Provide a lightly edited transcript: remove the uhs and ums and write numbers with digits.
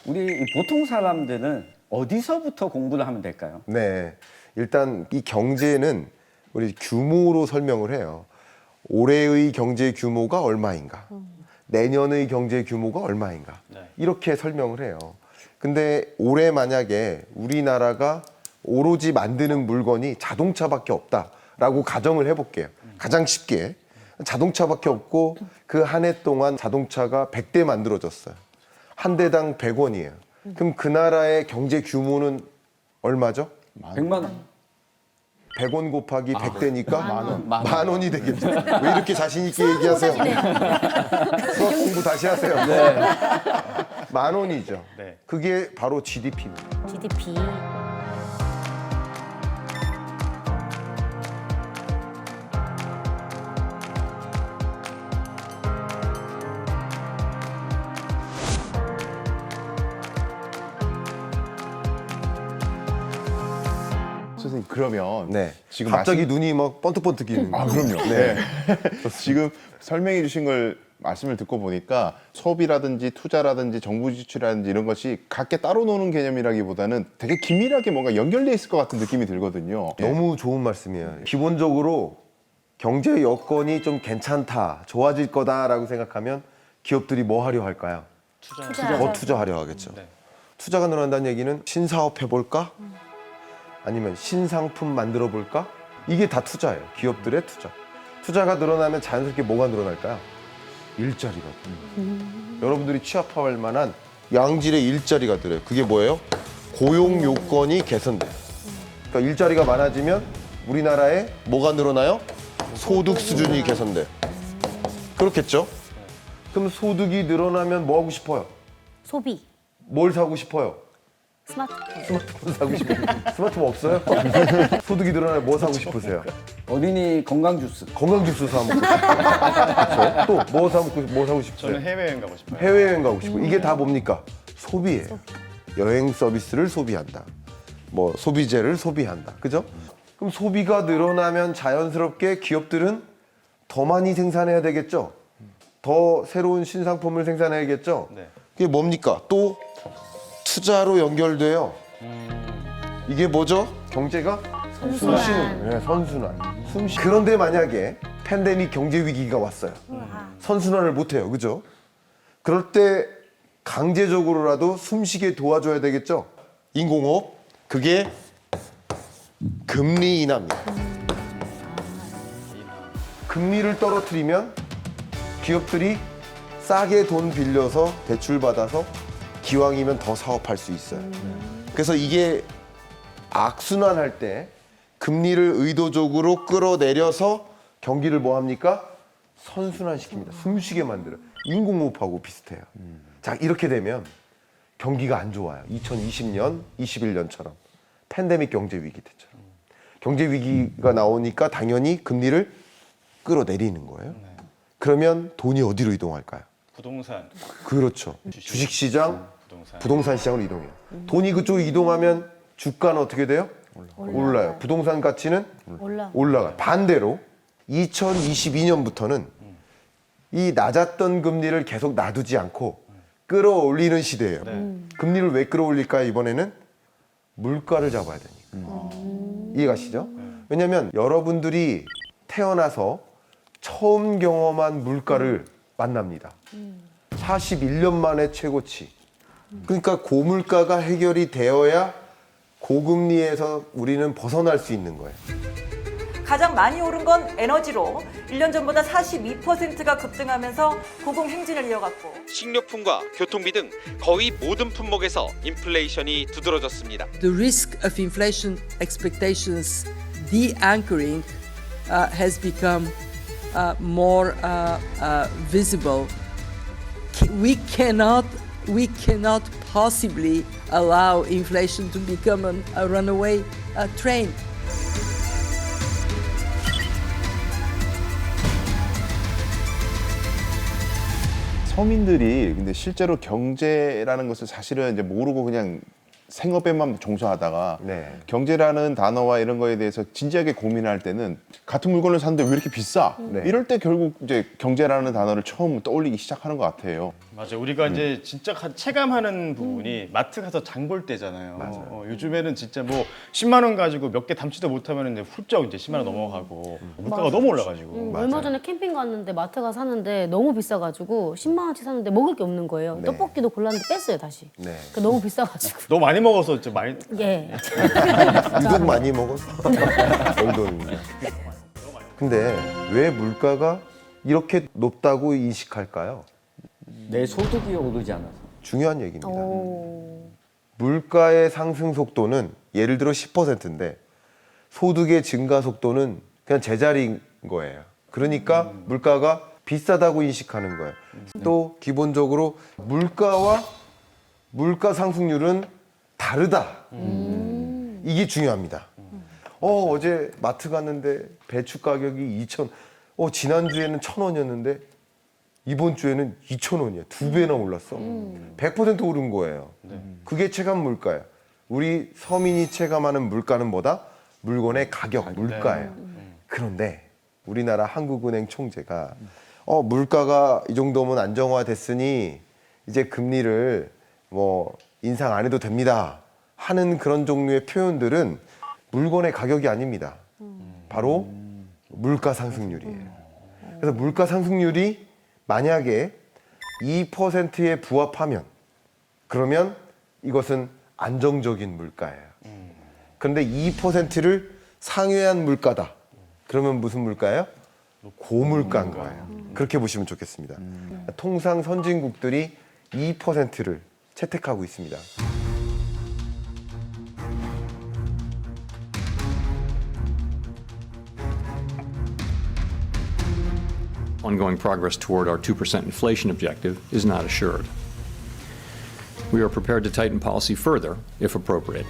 우리 이 보통 사람들은 어디서부터 공부를 하면 될까요? 네, 일단 이 경제는 우리 규모로 설명을 해요. 올해의 경제 규모가 얼마인가, 내년의 경제 규모가 얼마인가, 이렇게 설명을 해요. 근데 올해 만약에 우리나라가 오로지 만드는 물건이 자동차밖에 없다라고 가정을 해볼게요. 가장 쉽게 자동차밖에 없고 그 한 해 동안 자동차가 100대 만들어졌어요. 한 대당 100원이에요. 그럼 그 나라의 경제 규모는 얼마죠? 100만 원. 100원 곱하기 100대니까 만 원이 되겠죠. 왜 이렇게 자신 있게 얘기하세요? 수학 공부 다시 하세요. 만 원이죠. 네. 그게 바로 GDP입니다. GDP. 선생님 그러면 네. 지금 갑자기 눈이 막 번뜩번뜩이는. 아 그럼요. 네. 지금 설명해 주신 걸 말씀을 듣고 보니까 소비라든지 투자라든지 정부 지출이라든지 이런 것이 각계 따로 노는 개념이라기보다는 되게 긴밀하게 뭔가 연결돼 있을 것 같은 느낌이 들거든요. 너무 좋은 말씀이에요. 기본적으로 경제 여건이 좀 괜찮다, 좋아질 거다라고 생각하면 기업들이 뭐 하려 할까요? 더 투자하려 하겠죠. 네. 투자가 늘어난다는 얘기는 신사업 해볼까? 아니면 신상품 만들어 볼까? 이게 다 투자예요. 기업들의 투자. 투자가 늘어나면 자연스럽게 뭐가 늘어날까요? 일자리가. 여러분들이 취업할 만한 양질의 일자리가 들어요. 그게 뭐예요? 고용 요건이 개선돼요. 그러니까 일자리가 많아지면 우리나라에 뭐가 늘어나요? 소득 수준이 개선돼요. 그렇겠죠? 그럼 소득이 늘어나면 뭐 하고 싶어요? 소비. 뭘 사고 싶어요? 스마트폰. 스마트폰 사고 싶어요. 스마트폰 없어요? 소득이 늘어나면 뭐 사고 싶으세요? 어린이 건강 주스. 건강 주스 사 먹고 싶어요. 또 뭐 사고 싶으세요? 저는 해외여행 가고 싶어요. 해외여행 가고 싶어요. 이게 다 뭡니까? 소비예요. 여행 서비스를 소비한다. 뭐 소비재를 소비한다. 그죠? 그럼 소비가 늘어나면 자연스럽게 기업들은 더 많이 생산해야 되겠죠? 더 새로운 신상품을 생산해야겠죠? 네. 그게 뭡니까? 또 투자로 연결돼요. 이게 뭐죠? 경제가 숨쉬는. 네, 선순환. 그런데 만약에 팬데믹 경제 위기가 왔어요. 선순환을 못 해요. 그죠? 그럴 때 강제적으로라도 숨쉬게 도와줘야 되겠죠? 인공호흡. 그게 금리 인하입니다. 금리를 떨어뜨리면 기업들이 싸게 돈 빌려서 대출 받아서 기왕이면 더 사업할 수 있어요. 그래서 이게 악순환할 때 금리를 의도적으로 끌어내려서 경기를 뭐 합니까? 선순환시킵니다. 숨쉬게 만들어요. 인공호흡하고 비슷해요. 자, 이렇게 되면 경기가 안 좋아요. 2020년, 21년처럼 팬데믹 경제 위기 때처럼. 경제 위기가 나오니까 당연히 금리를 끌어내리는 거예요. 그러면 돈이 어디로 이동할까요? 부동산, 그렇죠. 주식시장, 부동산. 부동산 시장으로 이동해요. 돈이 그쪽으로 이동하면 주가는 어떻게 돼요? 올라요. 부동산 가치는 올라가요. 반대로 2022년부터는 이 낮았던 금리를 계속 놔두지 않고 끌어올리는 시대예요. 금리를 왜 끌어올릴까요? 이번에는 물가를 잡아야 되니까. 이해가시죠? 왜냐하면 여러분들이 태어나서 처음 경험한 물가를 만납니다. 41년 만에 최고치. 그러니까 고물가가 해결이 되어야 고금리에서 우리는 벗어날 수 있는 거예요. 가장 많이 오른 건 에너지로 1년 전보다 42%가 급등하면서 고공행진을 이어갔고 식료품과 교통비 등 거의 모든 품목에서 인플레이션이 두드러졌습니다. The risk of inflation expectations de-anchoring has become more visible. We cannot possibly allow inflation to become a runaway train. 서민들이 근데 실제로 경제라는 것을 사실은 이제 모르고 그냥 생업에만 종사하다가 네. 경제라는 단어와 이런 거에 대해서 진지하게 고민할 때는 같은 물건을 샀는데 왜 이렇게 비싸? 네. 이럴 때 결국 이제 경제라는 단어를 처음 떠올리기 시작하는 것 같아요. 맞아요. 우리가 이제 진짜 체감하는 부분이 마트 가서 장 볼 때잖아요. 요즘에는 진짜 뭐 10만 원 가지고 몇 개 담지도 못하면 이제 훌쩍 이제 10만 원 넘어가고 물가가 너무 올라가지고. 얼마 전에 캠핑 갔는데 마트 가 사는데 너무 비싸가지고 10만 원치 샀는데 먹을 게 없는 거예요. 네. 떡볶이도 골랐는데 뺐어요 다시. 네. 그 너무 비싸가지고. 너무 많이 먹어서 좀 많이 예. 유독 많이 먹어서 정도입니다. 근데 왜 물가가 이렇게 높다고 인식할까요? 내 소득이 오르지 않아서. 중요한 얘기입니다. 오. 물가의 상승 속도는 예를 들어 10%인데 소득의 증가 속도는 그냥 제자리인 거예요. 그러니까 물가가 비싸다고 인식하는 거예요. 또 기본적으로 물가와 물가 상승률은 다르다. 이게 중요합니다. 어제 마트 갔는데 배추 가격이 2천, 지난주에는 1,000원이었는데 이번 주에는 2,000원이야. 2배나 올랐어. 100% 오른 거예요. 그게 체감 물가예요. 우리 서민이 체감하는 물가는 뭐다? 물건의 가격, 물가예요. 그런데 우리나라 한국은행 총재가 물가가 이 정도면 안정화됐으니 이제 금리를 뭐 인상 안 해도 됩니다 하는 그런 종류의 표현들은 물건의 가격이 아닙니다. 바로 물가 상승률이에요. 그래서 물가 상승률이 만약에 2%에 부합하면 그러면 이것은 안정적인 물가예요. 그런데 2%를 상회한 물가다. 그러면 무슨 물가예요? 고물가인 거예요. 그렇게 보시면 좋겠습니다. 통상 선진국들이 2%를 채택하고 있습니다. Ongoing progress toward our 2% inflation objective is not assured. We are prepared to tighten policy further if appropriate.